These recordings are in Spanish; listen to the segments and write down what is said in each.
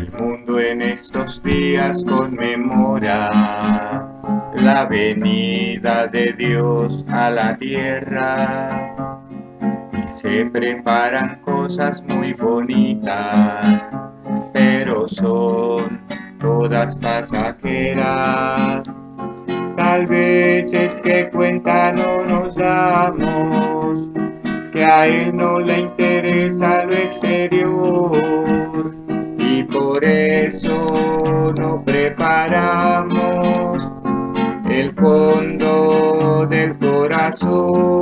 El mundo en estos días conmemora la venida de Dios a la tierra y se preparan cosas muy bonitas, pero son todas pasajeras. Tal vez es que cuenta no nos damos, que a él no le interesa lo exterior y por eso no preparamos el fondo del corazón.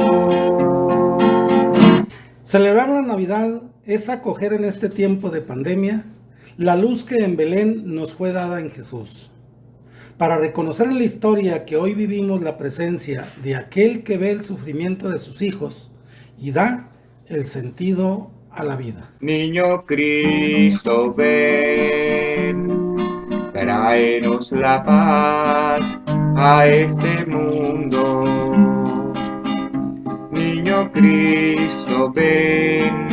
Celebrar la Navidad es acoger en este tiempo de pandemia la luz que en Belén nos fue dada en Jesús. Para reconocer en la historia que hoy vivimos la presencia de aquel que ve el sufrimiento de sus hijos y da el sentido a la vida. Niño Cristo, ven, tráenos la paz a este mundo. Niño Cristo, ven,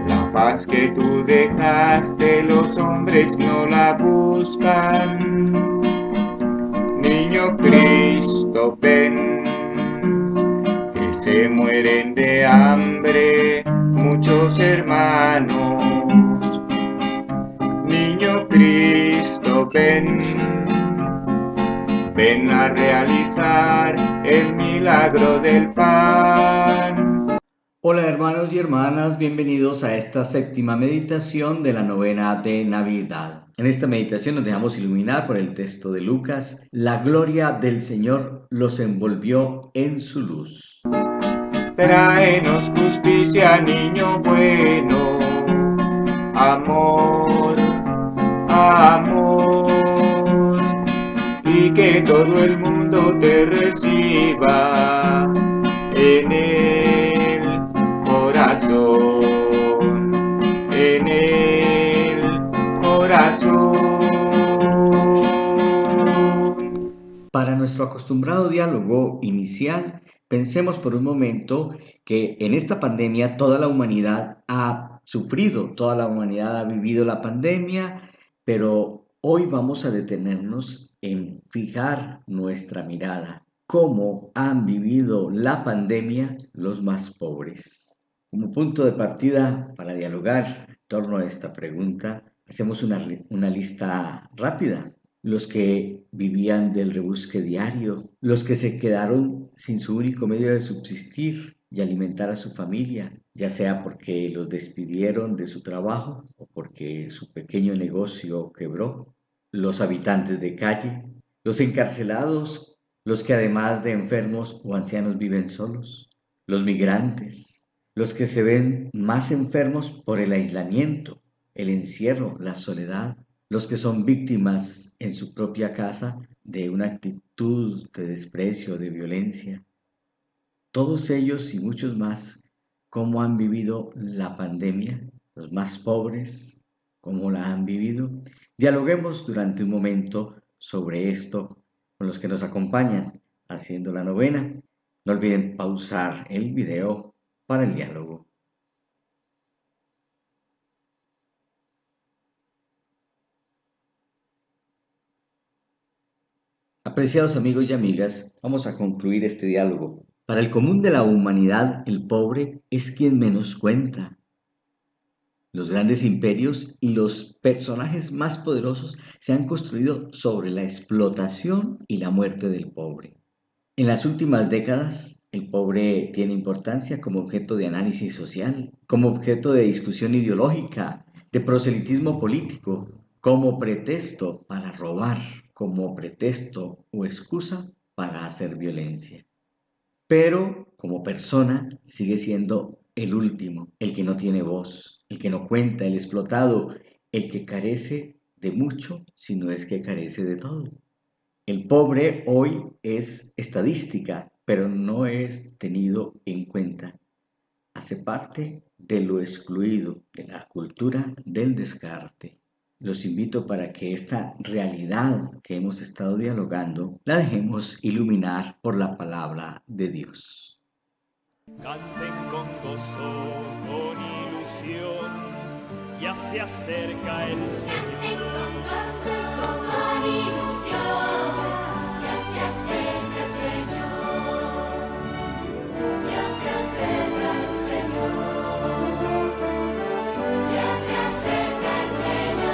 la paz que tú dejaste, los hombres no la buscan. Niño Cristo, ven, que se mueren de hambre muchos hermanos. Niño Cristo, ven, ven a realizar el milagro del pan. Hola hermanos y hermanas, bienvenidos a esta séptima meditación de la novena de Navidad. En esta meditación nos dejamos iluminar por el texto de Lucas. La gloria del Señor los envolvió en su luz. Tráenos justicia, niño bueno, amor, amor, y que todo el mundo te reciba en el corazón, en el corazón. Para nuestro acostumbrado diálogo inicial, pensemos por un momento que en esta pandemia toda la humanidad ha sufrido, toda la humanidad ha vivido la pandemia, pero hoy vamos a detenernos en fijar nuestra mirada. ¿Cómo han vivido la pandemia los más pobres? Como punto de partida para dialogar en torno a esta pregunta, hacemos una lista rápida. Los que vivían del rebusque diario, los que se quedaron sin su único medio de subsistir y alimentar a su familia, ya sea porque los despidieron de su trabajo o porque su pequeño negocio quebró, los habitantes de calle, los encarcelados, los que además de enfermos o ancianos viven solos, los migrantes, los que se ven más enfermos por el aislamiento, el encierro, la soledad, los que son víctimas en su propia casa de una actitud de desprecio, de violencia. Todos ellos y muchos más, ¿cómo han vivido la pandemia? Los más pobres, ¿cómo la han vivido? Dialoguemos durante un momento sobre esto con los que nos acompañan haciendo la novena. No olviden pausar el video para el diálogo. Apreciados amigos y amigas, vamos a concluir este diálogo. Para el común de la humanidad, el pobre es quien menos cuenta. Los grandes imperios y los personajes más poderosos se han construido sobre la explotación y la muerte del pobre. En las últimas décadas, el pobre tiene importancia como objeto de análisis social, como objeto de discusión ideológica, de proselitismo político, como pretexto para robar, como pretexto o excusa para hacer violencia. Pero como persona sigue siendo el último, el que no tiene voz, el que no cuenta, el explotado, el que carece de mucho, si no es que carece de todo. El pobre hoy es estadística, pero no es tenido en cuenta. Hace parte de lo excluido, de la cultura del descarte. Los invito para que esta realidad que hemos estado dialogando la dejemos iluminar por la palabra de Dios. Canten con gozo, con ilusión, ya se acerca el Señor. Con ilusión, ya se acerca el Señor, ya se acerca el Señor, ya se acerca el Señor.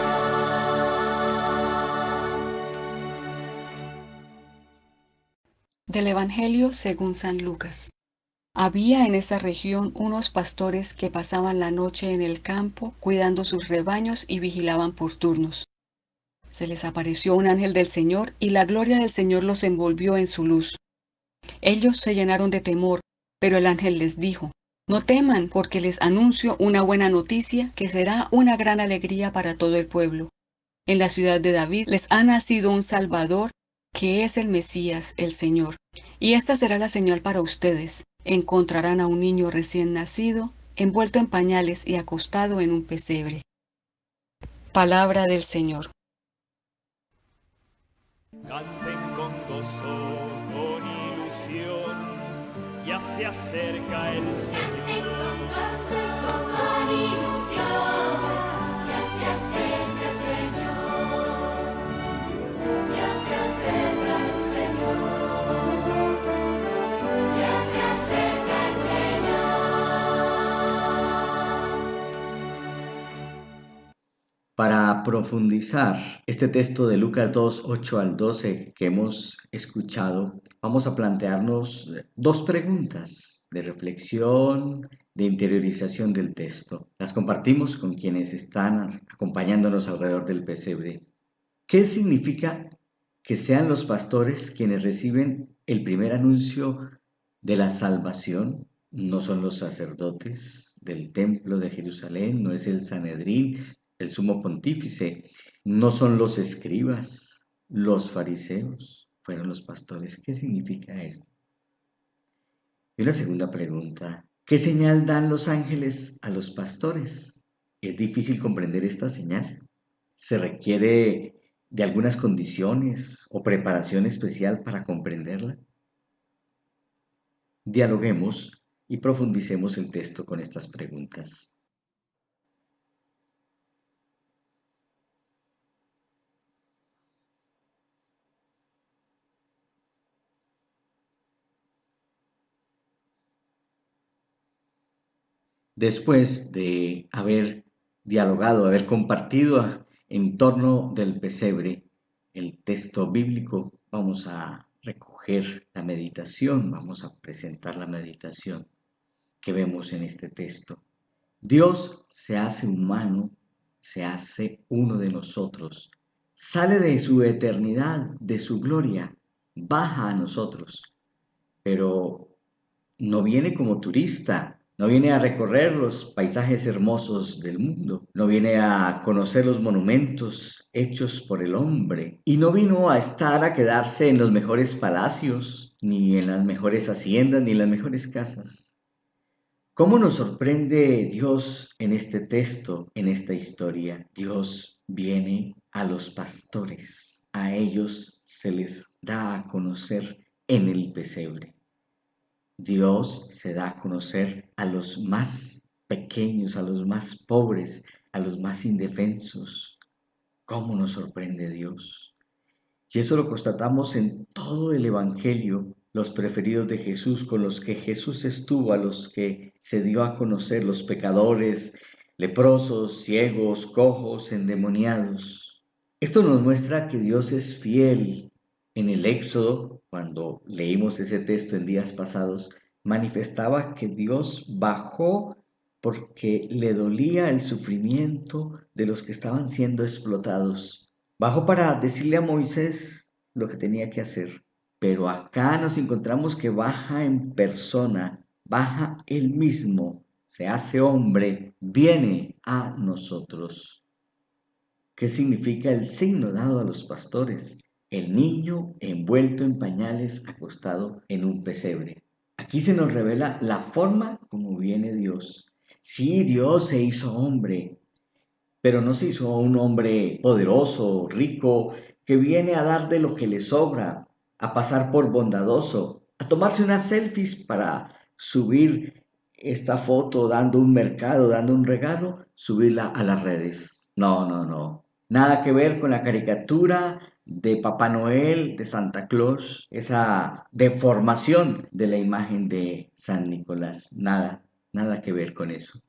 Del Evangelio según San Lucas. Había en esa región unos pastores que pasaban la noche en el campo cuidando sus rebaños y vigilaban por turnos. Se les apareció un ángel del Señor y la gloria del Señor los envolvió en su luz. Ellos se llenaron de temor, pero el ángel les dijo: no teman, porque les anuncio una buena noticia que será una gran alegría para todo el pueblo. En la ciudad de David les ha nacido un Salvador, que es el Mesías, el Señor. Y esta será la señal para ustedes: encontrarán a un niño recién nacido, envuelto en pañales y acostado en un pesebre. Palabra del Señor. Canten con gozo, con ilusión, ya se acerca el Señor. Con ilusión, ya se acerca el Señor, ya se acerca el Señor, ya se acerca el Señor. Para profundizar este texto de Lucas 2, 8 al 12 que hemos escuchado, vamos a plantearnos dos preguntas de reflexión, de interiorización del texto. Las compartimos con quienes están acompañándonos alrededor del pesebre. ¿Qué significa que sean los pastores quienes reciben el primer anuncio de la salvación? No son los sacerdotes del templo de Jerusalén, no es el Sanedrín, el sumo pontífice, no son los escribas, los fariseos, fueron los pastores. ¿Qué significa esto? Y una segunda pregunta: ¿qué señal dan los ángeles a los pastores? ¿Es difícil comprender esta señal? ¿Se requiere de algunas condiciones o preparación especial para comprenderla? Dialoguemos y profundicemos el texto con estas preguntas. Después de haber dialogado, haber compartido en torno del pesebre el texto bíblico, vamos a recoger la meditación, vamos a presentar la meditación que vemos en este texto. Dios se hace humano, se hace uno de nosotros, sale de su eternidad, de su gloria, baja a nosotros, pero no viene como turista, no viene a recorrer los paisajes hermosos del mundo, no viene a conocer los monumentos hechos por el hombre, y no vino a estar a quedarse en los mejores palacios, ni en las mejores haciendas, ni en las mejores casas. ¿Cómo nos sorprende Dios en este texto, en esta historia? Dios viene a los pastores, a ellos se les da a conocer en el pesebre. Dios se da a conocer a los más pequeños, a los más pobres, a los más indefensos. ¿Cómo nos sorprende Dios? Y eso lo constatamos en todo el Evangelio, los preferidos de Jesús, con los que Jesús estuvo, a los que se dio a conocer, los pecadores, leprosos, ciegos, cojos, endemoniados. Esto nos muestra que Dios es fiel. En el Éxodo, cuando leímos ese texto en días pasados, manifestaba que Dios bajó porque le dolía el sufrimiento de los que estaban siendo explotados. Bajó para decirle a Moisés lo que tenía que hacer, pero acá nos encontramos que baja en persona, baja él mismo, se hace hombre, viene a nosotros. ¿Qué significa el signo dado a los pastores? El niño envuelto en pañales acostado en un pesebre. Aquí se nos revela la forma como viene Dios. Sí, Dios se hizo hombre, pero no se hizo un hombre poderoso, rico, que viene a dar de lo que le sobra, a pasar por bondadoso, a tomarse unas selfies para subir esta foto dando un mercado, dando un regalo, subirla a las redes. No, no, no. Nada que ver con la caricatura de Papá Noel, de Santa Claus, esa deformación de la imagen de San Nicolás. Nada, nada que ver con eso.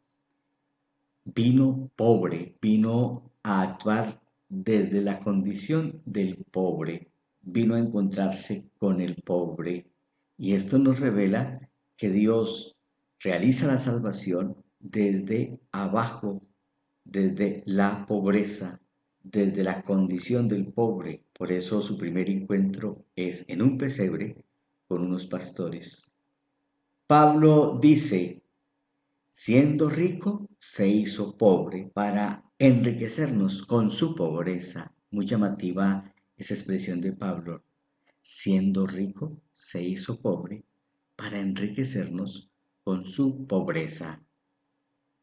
Vino pobre, vino a actuar desde la condición del pobre, vino a encontrarse con el pobre. Y esto nos revela que Dios realiza la salvación desde abajo, desde la pobreza, desde la condición del pobre. Por eso su primer encuentro es en un pesebre con unos pastores. Pablo dice, siendo rico, se hizo pobre para enriquecernos con su pobreza. Muy llamativa esa expresión de Pablo. Siendo rico, se hizo pobre para enriquecernos con su pobreza.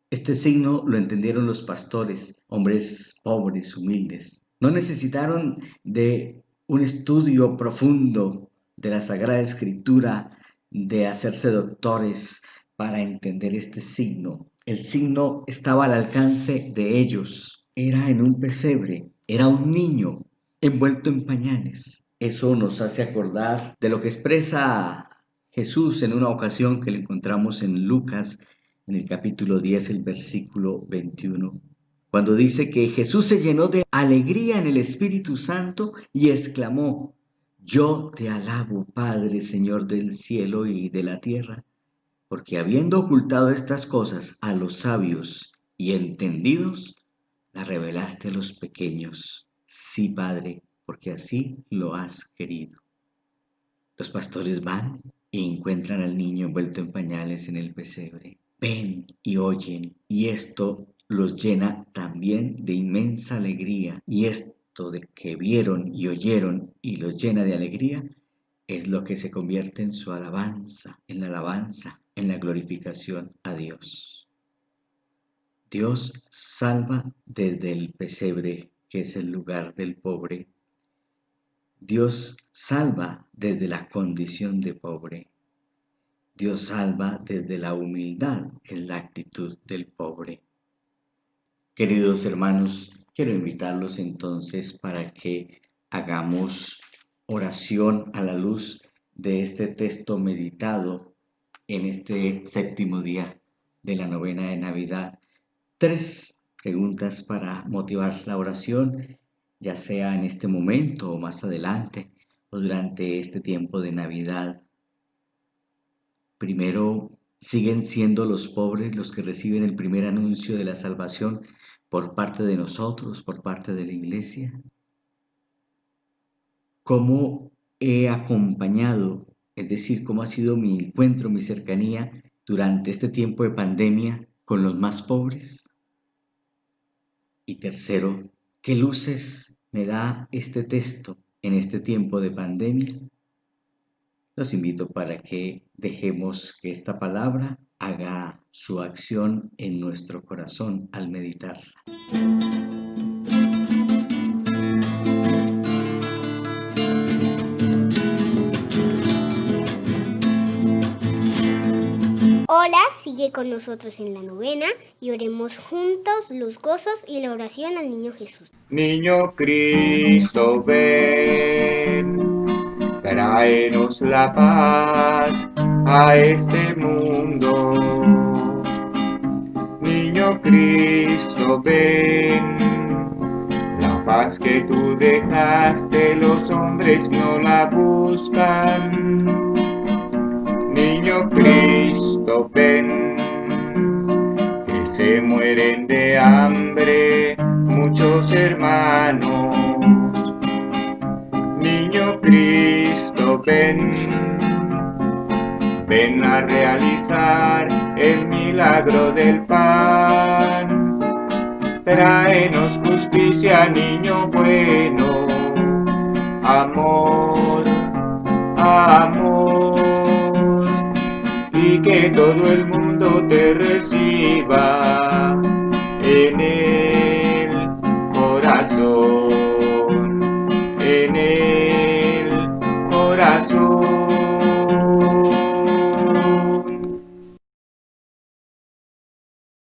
Este signo lo entendieron los pastores, hombres pobres, humildes. No necesitaron de un estudio profundo de la Sagrada Escritura, de hacerse doctores para entender este signo. El signo estaba al alcance de ellos. Era en un pesebre, era un niño envuelto en pañales. Eso nos hace acordar de lo que expresa Jesús en una ocasión que lo encontramos en Lucas, en el capítulo 10, el versículo 21, cuando dice que Jesús se llenó de alegría en el Espíritu Santo y exclamó, yo te alabo, Padre, Señor del cielo y de la tierra, porque habiendo ocultado estas cosas a los sabios y entendidos, las revelaste a los pequeños. Sí, Padre, porque así lo has querido. Los pastores van y encuentran al niño envuelto en pañales en el pesebre. Ven y oyen, y esto los llena también de inmensa alegría. Y esto de que vieron y oyeron y los llena de alegría, es lo que se convierte en su alabanza, en la glorificación a Dios. Dios salva desde el pesebre, que es el lugar del pobre. Dios salva desde la condición de pobre. Dios salva desde la humildad, que es la actitud del pobre. Queridos hermanos, quiero invitarlos entonces para que hagamos oración a la luz de este texto meditado en este séptimo día de la novena de Navidad. 3 preguntas para motivar la oración, ya sea en este momento o más adelante o durante este tiempo de Navidad. Primero, ¿siguen siendo los pobres los que reciben el primer anuncio de la salvación por parte de nosotros, por parte de la Iglesia? ¿Cómo he acompañado, es decir, cómo ha sido mi encuentro, mi cercanía durante este tiempo de pandemia con los más pobres? Y tercero, ¿qué luces me da este texto en este tiempo de pandemia? Los invito para que dejemos que esta palabra haga su acción en nuestro corazón al meditarla. Hola, sigue con nosotros en la novena y oremos juntos los gozos y la oración al niño Jesús. Niño Cristo, ven, tráenos la paz a este mundo. Niño Cristo, ven, la paz que tú dejaste, los hombres no la buscan. Niño Cristo, ven, que se mueren de hambre muchos hermanos. Niño Cristo, ven, ven a realizar el milagro del pan. Tráenos justicia, niño bueno, amor, amor, y que todo el mundo te reciba en el corazón.